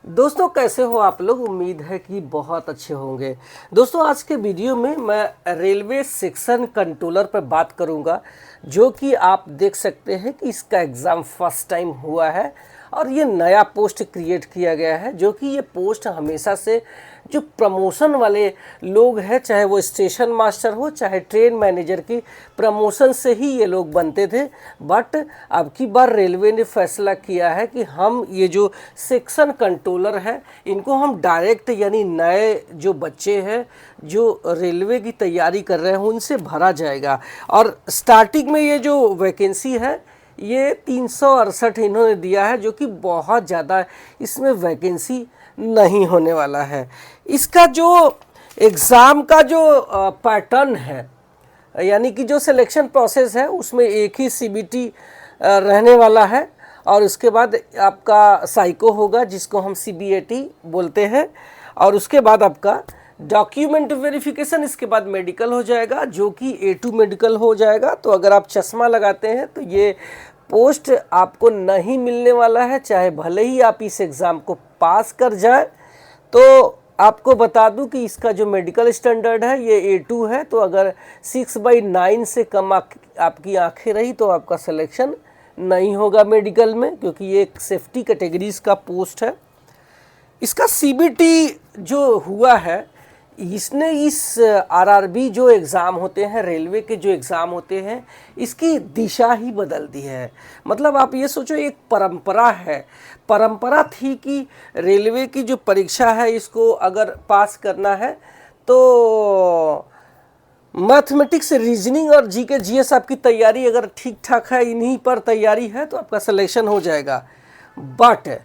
दोस्तों कैसे हो आप लोग। उम्मीद है कि बहुत अच्छे होंगे। दोस्तों आज के वीडियो में मैं रेलवे सेक्शन कंट्रोलर पर बात करूंगा, जो कि आप देख सकते हैं कि इसका एग्ज़ाम फर्स्ट टाइम हुआ है और ये नया पोस्ट क्रिएट किया गया है। जो कि ये पोस्ट हमेशा से जो प्रमोशन वाले लोग हैं, चाहे वो स्टेशन मास्टर हो चाहे ट्रेन मैनेजर की प्रमोशन से ही ये लोग बनते थे। बट अब की बार रेलवे ने फैसला किया है कि हम ये जो सेक्शन कंट्रोलर है इनको हम डायरेक्ट यानी नए जो बच्चे हैं जो रेलवे की तैयारी कर रहे हैं उनसे भरा जाएगा। और स्टार्टिंग में ये जो वैकेंसी है ये 368 इन्होंने दिया है, जो कि बहुत ज़्यादा इसमें वैकेंसी नहीं होने वाला है। इसका जो एग्ज़ाम का जो पैटर्न है यानी कि जो सिलेक्शन प्रोसेस है उसमें एक ही सीबीटी रहने वाला है और उसके बाद आपका साइको होगा जिसको हम सीबीएटी बोलते हैं, और उसके बाद आपका डॉक्यूमेंट वेरिफिकेशन, इसके बाद मेडिकल हो जाएगा जो कि A2 मेडिकल हो जाएगा। तो अगर आप चश्मा लगाते हैं तो ये पोस्ट आपको नहीं मिलने वाला है, चाहे भले ही आप इस एग्ज़ाम को पास कर जाए। तो आपको बता दूं कि इसका जो मेडिकल स्टैंडर्ड है ये A2 है। तो अगर 6/9 से कम आपकी आंखें रही तो आपका सिलेक्शन नहीं होगा मेडिकल में, क्योंकि ये एक सेफ्टी कैटेगरीज का पोस्ट है। इसका सीबीटी जो हुआ है इसने इस आरआरबी जो एग्ज़ाम होते हैं, रेलवे के जो एग्ज़ाम होते हैं, इसकी दिशा ही बदल दी है। मतलब आप ये सोचो एक परंपरा है, परंपरा थी कि रेलवे की जो परीक्षा है इसको अगर पास करना है तो मैथमेटिक्स, रीजनिंग और जीके जीएस आपकी तैयारी अगर ठीक ठाक है, इन्हीं पर तैयारी है तो आपका सिलेक्शन हो जाएगा। बट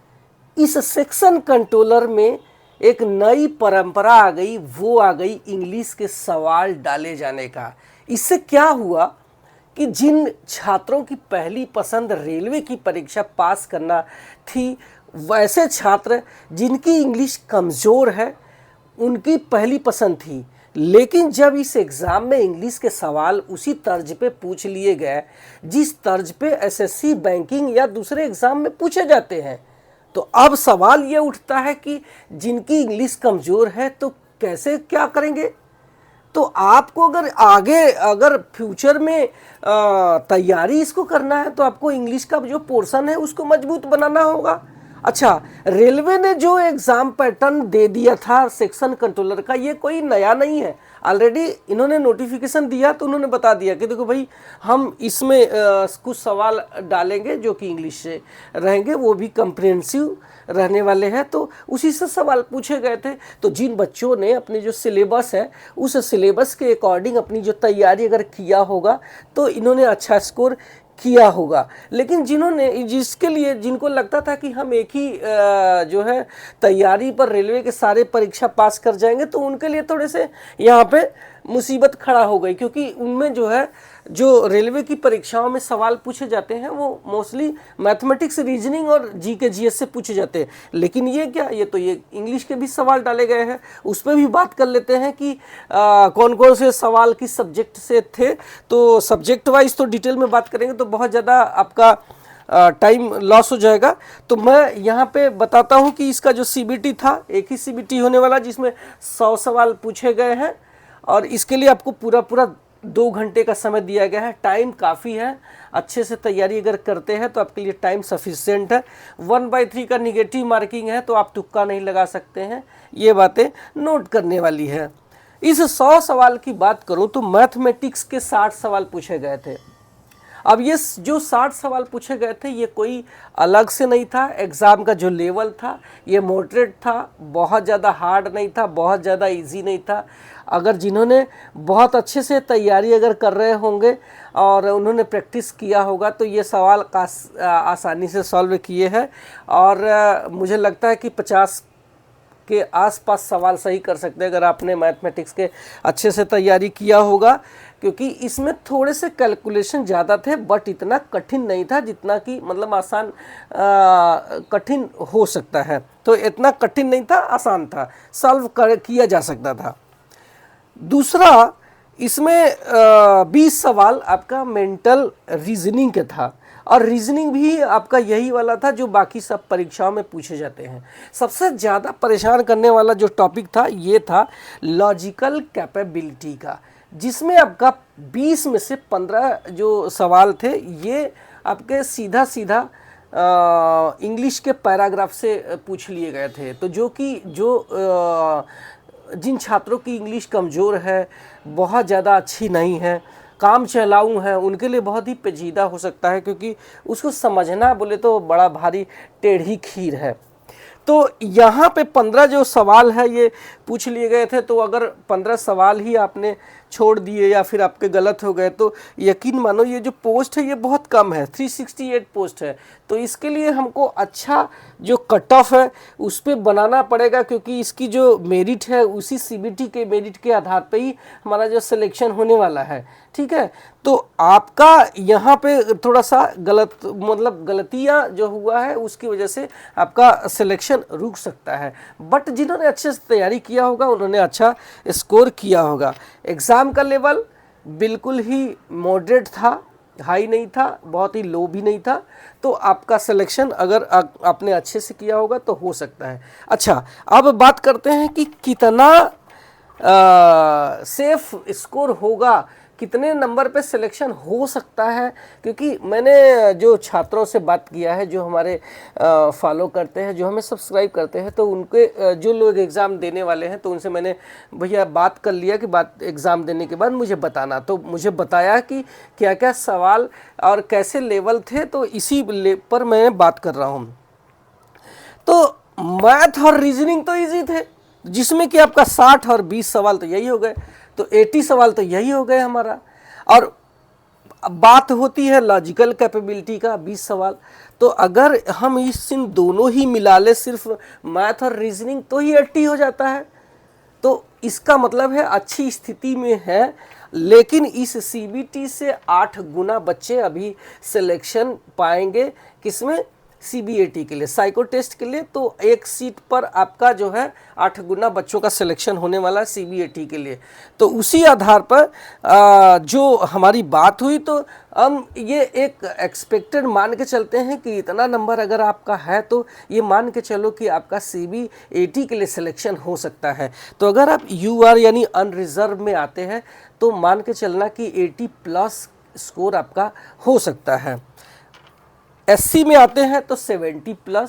इस सेक्शन कंट्रोलर में एक नई परंपरा आ गई, वो आ गई इंग्लिश के सवाल डाले जाने का। इससे क्या हुआ कि जिन छात्रों की पहली पसंद रेलवे की परीक्षा पास करना थी, वैसे छात्र जिनकी इंग्लिश कमज़ोर है उनकी पहली पसंद थी। लेकिन जब इस एग्ज़ाम में इंग्लिश के सवाल उसी तर्ज पे पूछ लिए गए जिस तर्ज पे एसएससी, बैंकिंग या दूसरे एग्ज़ाम में पूछे जाते हैं, तो अब सवाल ये उठता है कि जिनकी इंग्लिश कमज़ोर है तो कैसे क्या करेंगे। तो आपको अगर फ्यूचर में तैयारी इसको करना है तो आपको इंग्लिश का जो पोर्शन है उसको मजबूत बनाना होगा। अच्छा, रेलवे ने जो एग्ज़ाम पैटर्न दे दिया था सेक्शन कंट्रोलर का, ये कोई नया नहीं है। ऑलरेडी इन्होंने नोटिफिकेशन दिया तो उन्होंने बता दिया कि देखो भाई हम इसमें कुछ सवाल डालेंगे जो कि इंग्लिश से रहेंगे, वो भी कंप्रिहेंसिव रहने वाले हैं। तो उसी से सवाल पूछे गए थे। तो जिन बच्चों ने अपने जो सिलेबस है उस सिलेबस के अकॉर्डिंग अपनी जो तैयारी अगर किया होगा तो इन्होंने अच्छा स्कोर किया होगा। लेकिन जिनको लगता था कि हम एक ही जो है तैयारी पर रेलवे के सारे परीक्षा पास कर जाएंगे, तो उनके लिए थोड़े से यहाँ पे मुसीबत खड़ा हो गई, क्योंकि उनमें जो है जो रेलवे की परीक्षाओं में सवाल पूछे जाते हैं वो मोस्टली मैथमेटिक्स, रीजनिंग और जीके जीएस से पूछे जाते हैं। लेकिन ये इंग्लिश के भी सवाल डाले गए हैं। उस पर भी बात कर लेते हैं कि कौन कौन से सवाल किस सब्जेक्ट से थे। तो सब्जेक्ट वाइज तो डिटेल में बात करेंगे तो बहुत ज़्यादा आपका टाइम लॉस हो जाएगा। तो मैं यहाँ पे बताता हूँ कि इसका जो सीबीटी था, एक ही सीबीटी होने वाला जिसमें 100 सवाल पूछे गए हैं, और इसके लिए आपको पूरा 2 घंटे का समय दिया गया है। टाइम काफ़ी है, अच्छे से तैयारी अगर करते हैं तो आपके लिए टाइम सफिशिएंट है। 1/3 का निगेटिव मार्किंग है तो आप तुक्का नहीं लगा सकते हैं, ये बातें नोट करने वाली है। इस 100 सवाल की बात करूं तो मैथमेटिक्स के 60 सवाल पूछे गए थे। अब ये जो 60 सवाल पूछे गए थे ये कोई अलग से नहीं था। एग्ज़ाम का जो लेवल था ये मॉडरेट था, बहुत ज़्यादा हार्ड नहीं था, बहुत ज़्यादा इजी नहीं था। अगर जिन्होंने बहुत अच्छे से तैयारी अगर कर रहे होंगे और उन्होंने प्रैक्टिस किया होगा तो ये सवाल आसानी से सॉल्व किए हैं। और मुझे लगता है कि 50 के आसपास सवाल सही कर सकते हैं अगर आपने मैथमेटिक्स के अच्छे से तैयारी किया होगा, क्योंकि इसमें थोड़े से कैलकुलेशन ज़्यादा थे बट इतना कठिन नहीं था जितना कि मतलब आसान कठिन हो सकता है। तो इतना कठिन नहीं था, आसान था, सॉल्व किया जा सकता था। दूसरा, इसमें 20 सवाल आपका मेंटल रीजनिंग के था और रीजनिंग भी आपका यही वाला था जो बाकी सब परीक्षाओं में पूछे जाते हैं। सबसे ज़्यादा परेशान करने वाला जो टॉपिक था ये था लॉजिकल कैपेबिलिटी का, जिसमें आपका 20 में से 15 जो सवाल थे ये आपके सीधा सीधा इंग्लिश के पैराग्राफ से पूछ लिए गए थे। तो जिन छात्रों की इंग्लिश कमज़ोर है, बहुत ज़्यादा अच्छी नहीं है, काम चलाऊ है, उनके लिए बहुत ही पेचीदा हो सकता है, क्योंकि उसको समझना बोले तो बड़ा भारी टेढ़ी खीर है। तो यहाँ पे 15 जो सवाल है ये पूछ लिए गए थे। तो अगर 15 सवाल ही आपने छोड़ दिए या फिर आपके गलत हो गए तो यकीन मानो ये जो पोस्ट है ये बहुत कम है, 368 पोस्ट है। तो इसके लिए हमको अच्छा जो कट ऑफ है उस पर बनाना पड़ेगा, क्योंकि इसकी जो मेरिट है उसी सीबीटी के मेरिट के आधार पे ही हमारा जो सिलेक्शन होने वाला है। ठीक है, तो आपका यहाँ पे थोड़ा सा गलतियाँ जो हुआ है उसकी वजह से आपका सिलेक्शन रुक सकता है। बट जिन्होंने अच्छे से तैयारी किया होगा उन्होंने अच्छा स्कोर किया होगा। एग्ज़ाम का लेवल बिल्कुल ही मॉडरेट था, हाई नहीं था, बहुत ही लो भी नहीं था। तो आपका सिलेक्शन अगर आपने अच्छे से किया होगा तो हो सकता है। अच्छा, अब बात करते हैं कि कितना सेफ स्कोर होगा, कितने नंबर पे सिलेक्शन हो सकता है। क्योंकि मैंने जो छात्रों से बात किया है, जो हमारे फॉलो करते हैं, जो हमें सब्सक्राइब करते हैं, तो उनके जो लोग एग्ज़ाम देने वाले हैं तो उनसे मैंने भैया बात कर लिया कि एग्ज़ाम देने के बाद मुझे बताना। तो मुझे बताया कि क्या क्या सवाल और कैसे लेवल थे, तो इसी पर मैं बात कर रहा हूँ। तो मैथ और रीजनिंग तो ईजी थे, जिसमें कि आपका 60 और 20 सवाल तो यही हो गए, तो 80 सवाल तो यही हो गए हमारा। और बात होती है लॉजिकल कैपेबिलिटी का 20 सवाल। तो अगर हम इन दोनों ही मिला ले, सिर्फ मैथ और रीजनिंग, तो ही 80 हो जाता है। तो इसका मतलब है अच्छी स्थिति में है। लेकिन इस सीबीटी से 8 गुना बच्चे अभी सिलेक्शन पाएंगे, किसमें, सीबीएटी के लिए, साइको टेस्ट के लिए। तो एक सीट पर आपका जो है 8 गुना बच्चों का सिलेक्शन होने वाला है सीबीएटी के लिए। तो उसी आधार पर जो हमारी बात हुई, तो हम ये एक एक्सपेक्टेड मान के चलते हैं कि इतना नंबर अगर आपका है तो ये मान के चलो कि आपका सीबीएटी के लिए सिलेक्शन हो सकता है। तो अगर आप यूआर यानी अनरिजर्व में आते हैं तो मान के चलना कि 80+ स्कोर आपका हो सकता है। एससी में आते हैं तो 70+,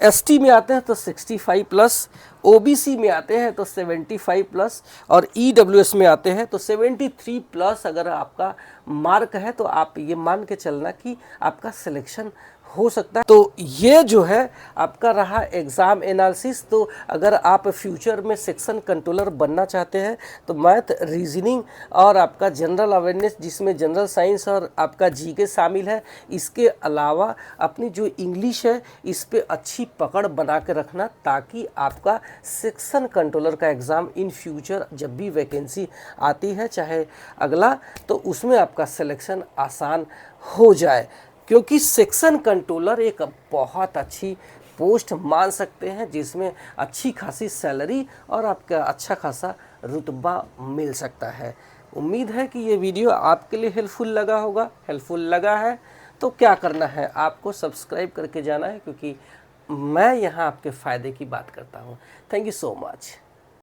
एसटी में आते हैं तो 65+, ओबीसी में आते हैं तो 75+, और ईडब्ल्यूएस में आते हैं तो 73+ अगर आपका मार्क है तो आप ये मान के चलना कि आपका सिलेक्शन हो सकता है। तो ये जो है आपका रहा एग्ज़ाम एनालिसिस। तो अगर आप फ्यूचर में सेक्शन कंट्रोलर बनना चाहते हैं तो मैथ, रीजनिंग और आपका जनरल अवेयरनेस, जिसमें जनरल साइंस और आपका जीके शामिल है, इसके अलावा अपनी जो इंग्लिश है इस पे अच्छी पकड़ बना के रखना, ताकि आपका सेक्शन कंट्रोलर का एग्ज़ाम इन फ्यूचर जब भी वैकेंसी आती है, चाहे अगला, तो उसमें आपका सिलेक्शन आसान हो जाए। क्योंकि सेक्शन कंट्रोलर एक बहुत अच्छी पोस्ट मान सकते हैं, जिसमें अच्छी खासी सैलरी और आपका अच्छा खासा रुतबा मिल सकता है। उम्मीद है कि ये वीडियो आपके लिए हेल्पफुल लगा होगा। हेल्पफुल लगा है तो क्या करना है, आपको सब्सक्राइब करके जाना है, क्योंकि मैं यहाँ आपके फ़ायदे की बात करता हूँ। Thank you so much.